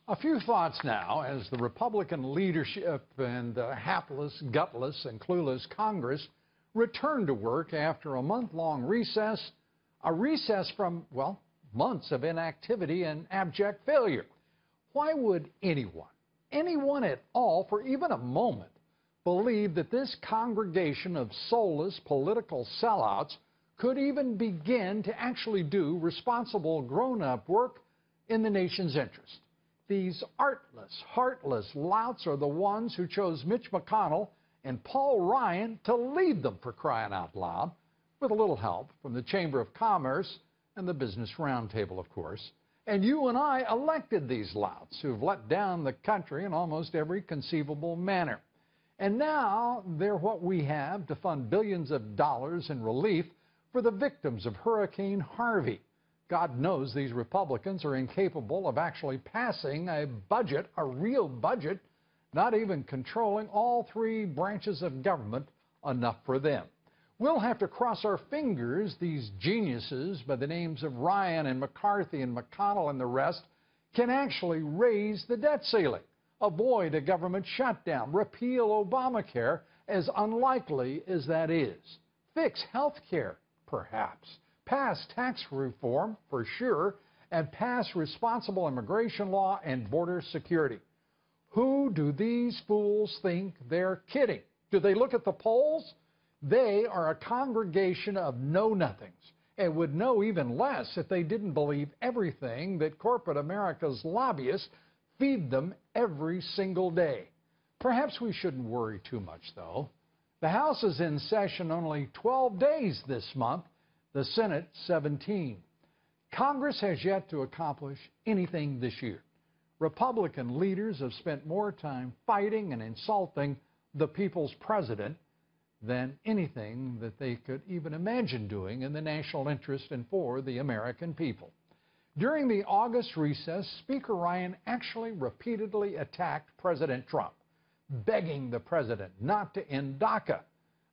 A few thoughts now as the Republican leadership and the hapless, gutless, and clueless Congress return to work after a month-long recess, a recess from, well, months of inactivity and abject failure. Why would anyone at all, for even a moment, believe that this congregation of soulless political sellouts could even begin to actually do responsible grown-up work in the nation's interest? These artless, heartless louts are the ones who chose Mitch McConnell and Paul Ryan to lead them, for crying out loud, with a little help from the Chamber of Commerce and the Business Roundtable, of course. And you and I elected these louts who've let down the country in almost every conceivable manner. And now they're what we have to fund billions of dollars in relief for the victims of Hurricane Harvey. God knows these Republicans are incapable of actually passing a budget, a real budget, not even controlling all three branches of government enough for them. We'll have to cross our fingers these geniuses by the names of Ryan and McCarthy and McConnell and the rest can actually raise the debt ceiling, avoid a government shutdown, repeal Obamacare, as unlikely as that is, fix health care, perhaps, pass tax reform, for sure, and pass responsible immigration law and border security. Who do these fools think they're kidding? Do they look at the polls? They are a congregation of know-nothings and would know even less if they didn't believe everything that corporate America's lobbyists feed them every single day. Perhaps we shouldn't worry too much, though. The House is in session only 12 days this month, the Senate 17. Congress has yet to accomplish anything this year. Republican leaders have spent more time fighting and insulting the people's president than anything that they could even imagine doing in the national interest and for the American people. During the August recess, Speaker Ryan actually repeatedly attacked President Trump, begging the president not to end DACA,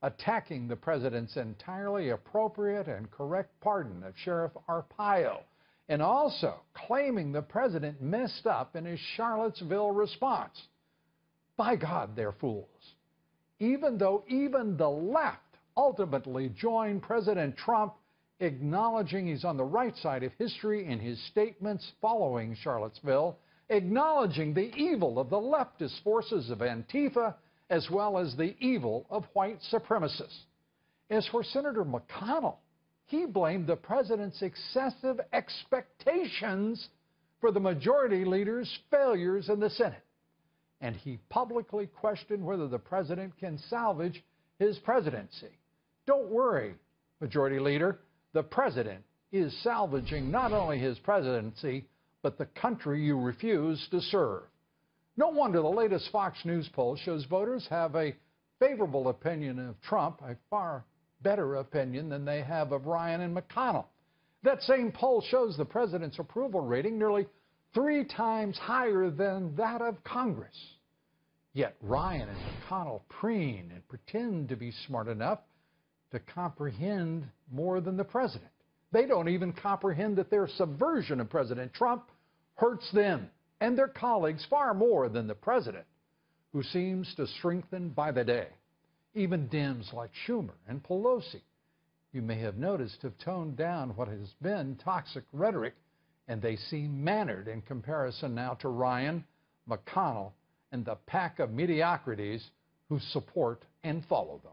attacking the president's entirely appropriate and correct pardon of Sheriff Arpaio, and also claiming the president messed up in his Charlottesville response. By God, they're fools. Even though even the left ultimately joined President Trump, acknowledging he's on the right side of history in his statements following Charlottesville, acknowledging the evil of the leftist forces of Antifa, as well as the evil of white supremacists. As for Senator McConnell, he blamed the president's excessive expectations for the majority leader's failures in the Senate. And he publicly questioned whether the president can salvage his presidency. Don't worry, Majority Leader. The president is salvaging not only his presidency, but the country you refuse to serve. No wonder the latest Fox News poll shows voters have a favorable opinion of Trump, a far better opinion than they have of Ryan and McConnell. That same poll shows the president's approval rating nearly 3 times higher than that of Congress. Yet Ryan and McConnell preen and pretend to be smart enough to comprehend more than the president. They don't even comprehend that their subversion of President Trump hurts them and their colleagues far more than the president, who seems to strengthen by the day. Even Dems like Schumer and Pelosi, you may have noticed, have toned down what has been toxic rhetoric, and they seem mannered in comparison now to Ryan, McConnell, and the pack of mediocrities who support and follow them.